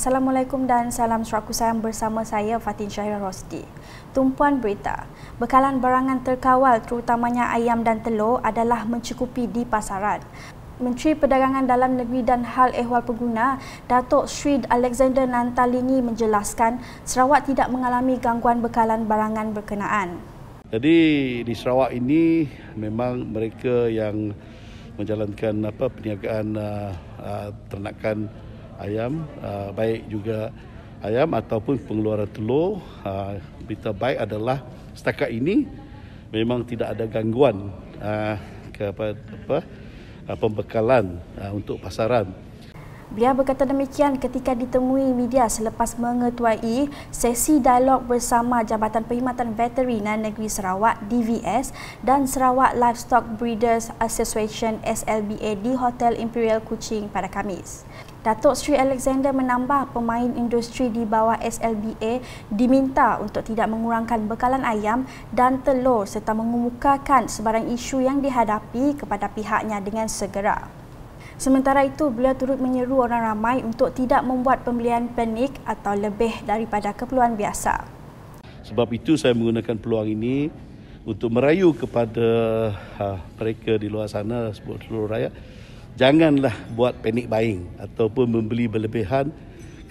Assalamualaikum dan salam suraku sayang bersama saya Fatin Syahira Rosdi. Tumpuan berita, bekalan barangan terkawal terutamanya ayam dan telur adalah mencukupi di pasaran. Menteri Perdagangan Dalam Negeri dan Hal Ehwal Pengguna, Datuk Sri Alexander Nantalini menjelaskan Sarawak tidak mengalami gangguan bekalan barangan berkenaan. Jadi di Sarawak ini memang mereka yang menjalankan perniagaan ternakan ayam, baik juga ayam ataupun pengeluaran telur. Berita baik adalah setakat ini memang tidak ada gangguan kepada pembekalan untuk pasaran. Beliau berkata demikian ketika ditemui media selepas mengetuai sesi dialog bersama Jabatan Perkhidmatan Veteriner Negeri Sarawak DVS dan Sarawak Livestock Breeders Association SLBA di Hotel Imperial Kuching pada Khamis. Datuk Sri Alexander menambah pemain industri di bawah SLBA diminta untuk tidak mengurangkan bekalan ayam dan telur serta mengemukakan sebarang isu yang dihadapi kepada pihaknya dengan segera. Sementara itu, beliau turut menyeru orang ramai untuk tidak membuat pembelian panik atau lebih daripada keperluan biasa. Sebab itu saya menggunakan peluang ini untuk merayu kepada mereka di luar sana, seluruh rakyat, janganlah buat panic buying ataupun membeli berlebihan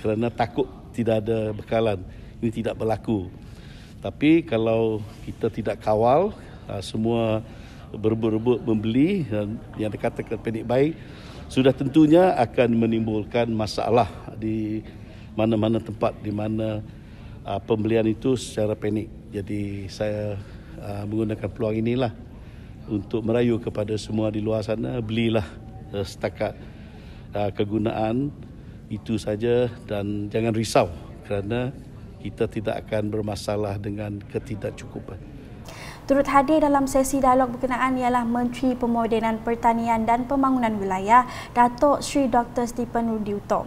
kerana takut tidak ada bekalan. Ini tidak berlaku. Tapi kalau kita tidak kawal, semua berebut-rebut membeli dan yang dikatakan panic buying, sudah tentunya akan menimbulkan masalah di mana-mana tempat di mana pembelian itu secara panik. Jadi saya menggunakan peluang inilah untuk merayu kepada semua di luar sana, belilah setakat kegunaan itu saja dan jangan risau kerana kita tidak akan bermasalah dengan ketidakcukupan. Turut hadir dalam sesi dialog berkenaan ialah Menteri Pemodenan Pertanian dan Pembangunan Wilayah, Datuk Sri Dr. Stephen Rudiutom.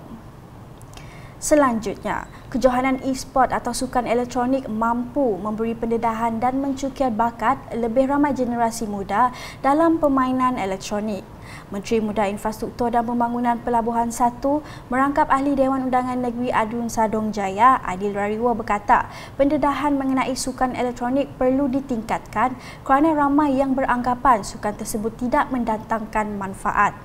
Selanjutnya, kejohanan e-sport atau sukan elektronik mampu memberi pendedahan dan mencukir bakat lebih ramai generasi muda dalam permainan elektronik. Menteri Muda Infrastruktur dan Pembangunan Pelabuhan 1 merangkap Ahli Dewan Undangan Negeri Adun Sadong Jaya, Adil Rariwa berkata, pendedahan mengenai sukan elektronik perlu ditingkatkan kerana ramai yang beranggapan sukan tersebut tidak mendatangkan manfaat.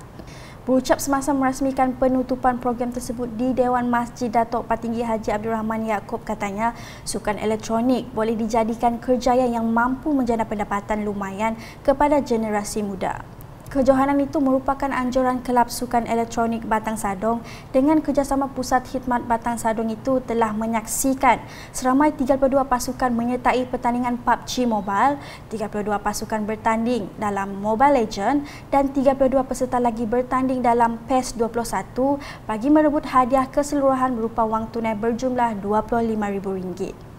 Berucap semasa merasmikan penutupan program tersebut di Dewan Masjid Datuk Patinggi Haji Abdul Rahman Yaakob, katanya sukan elektronik boleh dijadikan kerjaya yang mampu menjana pendapatan lumayan kepada generasi muda. Kejohanan itu merupakan anjuran Kelab Sukan Elektronik Batang Sadong dengan kerjasama Pusat Khidmat Batang Sadong itu telah menyaksikan seramai 32 pasukan menyertai pertandingan PUBG Mobile, 32 pasukan bertanding dalam Mobile Legends dan 32 peserta lagi bertanding dalam PES 21 bagi merebut hadiah keseluruhan berupa wang tunai berjumlah RM25,000.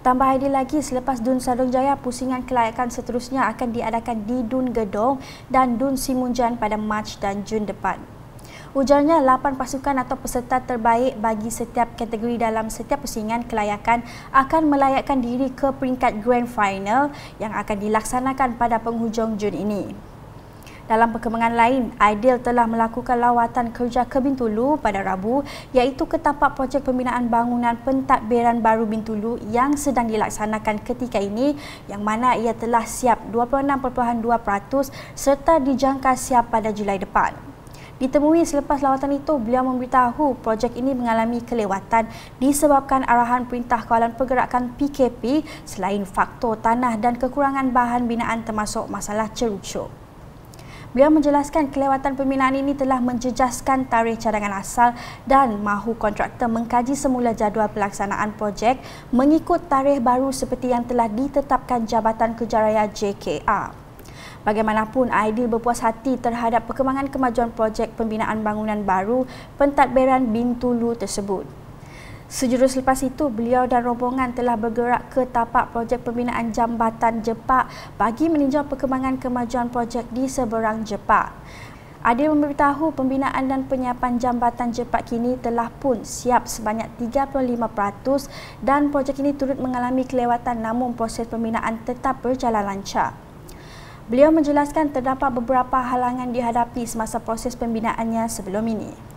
Tambah hadir lagi, selepas Dun Sadong Jaya, pusingan kelayakan seterusnya akan diadakan di Dun Gedong dan Dun Simunjan pada Mac dan Jun depan. Ujarnya, 8 pasukan atau peserta terbaik bagi setiap kategori dalam setiap pusingan kelayakan akan melayakkan diri ke peringkat Grand Final yang akan dilaksanakan pada penghujung Jun ini. Dalam perkembangan lain, Aidil telah melakukan lawatan kerja ke Bintulu pada Rabu iaitu ke tapak projek pembinaan bangunan pentadbiran baru Bintulu yang sedang dilaksanakan ketika ini yang mana ia telah siap 26.2% serta dijangka siap pada Julai depan. Ditemui selepas lawatan itu, beliau memberitahu projek ini mengalami kelewatan disebabkan arahan Perintah Kawalan Pergerakan PKP selain faktor tanah dan kekurangan bahan binaan termasuk masalah cerucuk. Beliau menjelaskan kelewatan pembinaan ini telah menjejaskan tarikh cadangan asal dan mahu kontraktor mengkaji semula jadual pelaksanaan projek mengikut tarikh baru seperti yang telah ditetapkan Jabatan Kerjaya JKR. Bagaimanapun, Aidil berpuas hati terhadap perkembangan kemajuan projek pembinaan bangunan baru pentadbiran Bintulu tersebut. Sejurus selepas itu, beliau dan rombongan telah bergerak ke tapak projek pembinaan jambatan Jepak bagi meninjau perkembangan kemajuan projek di seberang Jepak. Adil memberitahu pembinaan dan penyiapan jambatan Jepak kini telah pun siap sebanyak 35% dan projek ini turut mengalami kelewatan namun proses pembinaan tetap berjalan lancar. Beliau menjelaskan terdapat beberapa halangan dihadapi semasa proses pembinaannya sebelum ini.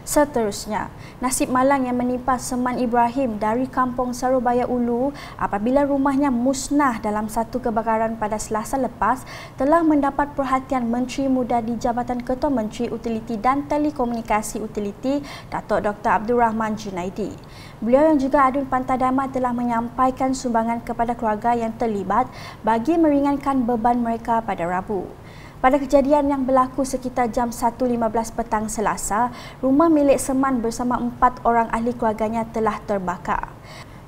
Seterusnya, nasib malang yang menimpa Seman Ibrahim dari Kampung Sarubaya Ulu apabila rumahnya musnah dalam satu kebakaran pada Selasa lepas telah mendapat perhatian Menteri Muda di Jabatan Ketua Menteri Utiliti dan Telekomunikasi Utiliti, Datuk Dr. Abdul Rahman Junaidi. Beliau yang juga adun Pantai Damai telah menyampaikan sumbangan kepada keluarga yang terlibat bagi meringankan beban mereka pada Rabu. Pada kejadian yang berlaku sekitar jam 1.15 petang Selasa, rumah milik Seman bersama 4 orang ahli keluarganya telah terbakar.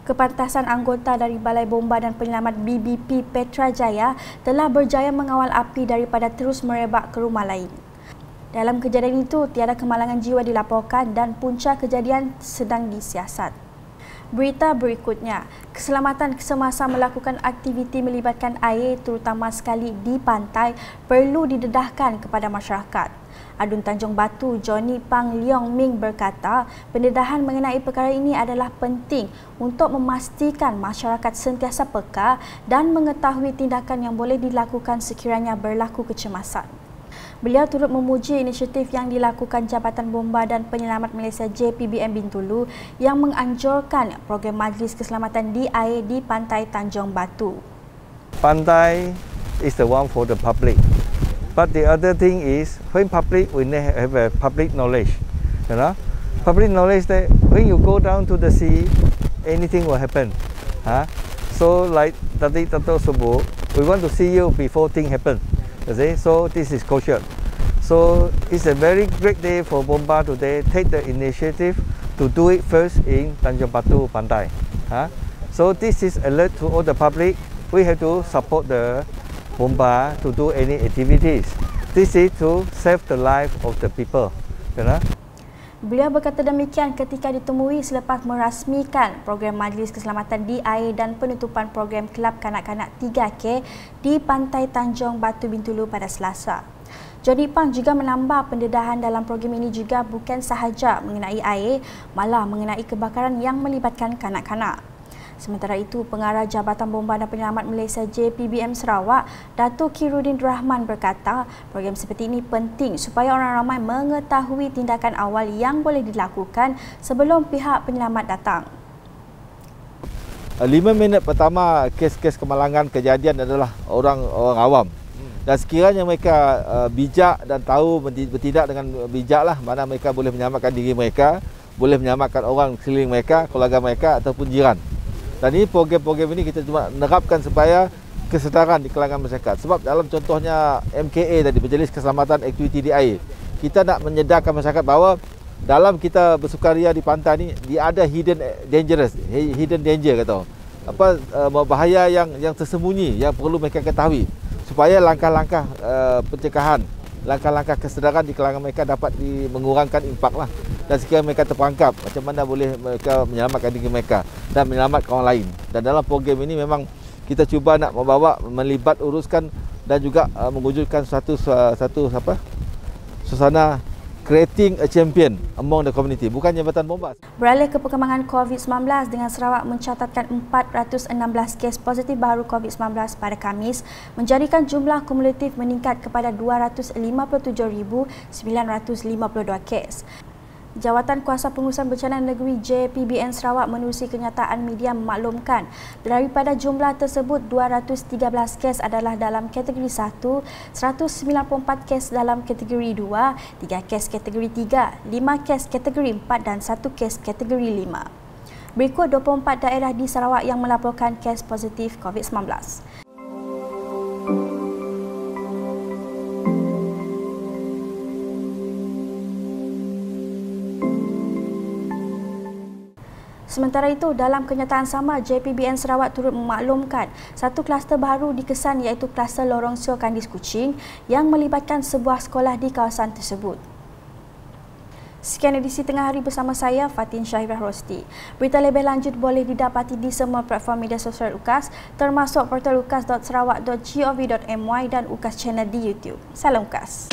Kepantasan anggota dari Balai Bomba dan Penyelamat BBP Petrajaya telah berjaya mengawal api daripada terus merebak ke rumah lain. Dalam kejadian itu, tiada kemalangan jiwa dilaporkan dan punca kejadian sedang disiasat. Berita berikutnya, keselamatan semasa melakukan aktiviti melibatkan air terutama sekali di pantai perlu didedahkan kepada masyarakat. Adun Tanjung Batu Johnny Pang Leong Ming berkata, pendedahan mengenai perkara ini adalah penting untuk memastikan masyarakat sentiasa peka dan mengetahui tindakan yang boleh dilakukan sekiranya berlaku kecemasan. Beliau turut memuji inisiatif yang dilakukan Jabatan Bomba dan Penyelamat Malaysia JPBM Bintulu yang menganjurkan program Majlis Keselamatan di Air di Pantai Tanjung Batu. Pantai is the one for the public. But the other thing is, when public, we have a public knowledge. You know? Public knowledge that when you go down to the sea, anything will happen. So like tadi Dato' sebut, we want to see you before things happen. You see? So this is crucial. So it's a very great day for Bomba today. Take the initiative to do it first in Tanjung Batu Pantai. So this is alert to all the public. We have to support the Bomba to do any activities. This is to save the life of the people. You know? Beliau berkata demikian ketika ditemui selepas merasmikan program Majlis Keselamatan di Air dan penutupan program Kelab Kanak-Kanak 3K di Pantai Tanjung Batu Bintulu pada Selasa. Johnny Pang juga menambah pendedahan dalam program ini juga bukan sahaja mengenai air, malah mengenai kebakaran yang melibatkan kanak-kanak. Sementara itu, Pengarah Jabatan Bomba dan Penyelamat Malaysia JPBM Sarawak, Datuk Khairuddin Rahman berkata, program seperti ini penting supaya orang ramai mengetahui tindakan awal yang boleh dilakukan sebelum pihak penyelamat datang. 5 minit pertama kes-kes kemalangan kejadian adalah orang awam. Dan sekiranya mereka bijak dan tahu bertindak dengan bijaklah, mana mereka boleh menyelamatkan diri mereka, boleh menyelamatkan orang sekeliling mereka, keluarga mereka ataupun jiran. Dan ini program-program ini kita cuma menerapkan supaya kesedaran di kalangan masyarakat. Sebab dalam contohnya MKA tadi, Majlis Keselamatan Aktiviti di Air, kita nak menyedarkan masyarakat bahawa dalam kita bersukaria di pantai ni, dia ada hidden danger kata. Bahaya yang tersembunyi yang perlu mereka ketahui supaya langkah-langkah pencegahan, langkah-langkah kesedaran di kalangan mereka dapat mengurangkan impak lah. Dan sekiranya mereka terperangkap, macam mana boleh mereka menyelamatkan diri mereka dan menyelamatkan orang lain. Dan dalam program ini memang kita cuba nak melibat uruskan dan juga mewujudkan suasana creating a champion among the community, bukan Jabatan Bomba. Beralih ke perkembangan COVID-19, dengan Sarawak mencatatkan 416 kes positif baru COVID-19 pada Khamis, menjadikan jumlah kumulatif meningkat kepada 257,952 kes. Jawatan Kuasa Pengurusan Bencana Negeri JPBN Sarawak menerusi kenyataan media memaklumkan daripada jumlah tersebut 213 kes adalah dalam kategori 1, 194 kes dalam kategori 2, 3 kes kategori 3, 5 kes kategori 4 dan 1 kes kategori 5. Berikut 24 daerah di Sarawak yang melaporkan kes positif COVID-19. Sementara itu, dalam kenyataan sama, JPBN Sarawak turut memaklumkan satu kluster baru dikesan iaitu kluster Lorong Sio Kandis Kuching yang melibatkan sebuah sekolah di kawasan tersebut. Sekian edisi Tengah Hari bersama saya, Fatin Syahirah Rosti. Berita lebih lanjut boleh didapati di semua platform media sosial UKAS, termasuk portal ukas.sarawak.gov.my dan UKAS Channel di YouTube. Salam UKAS.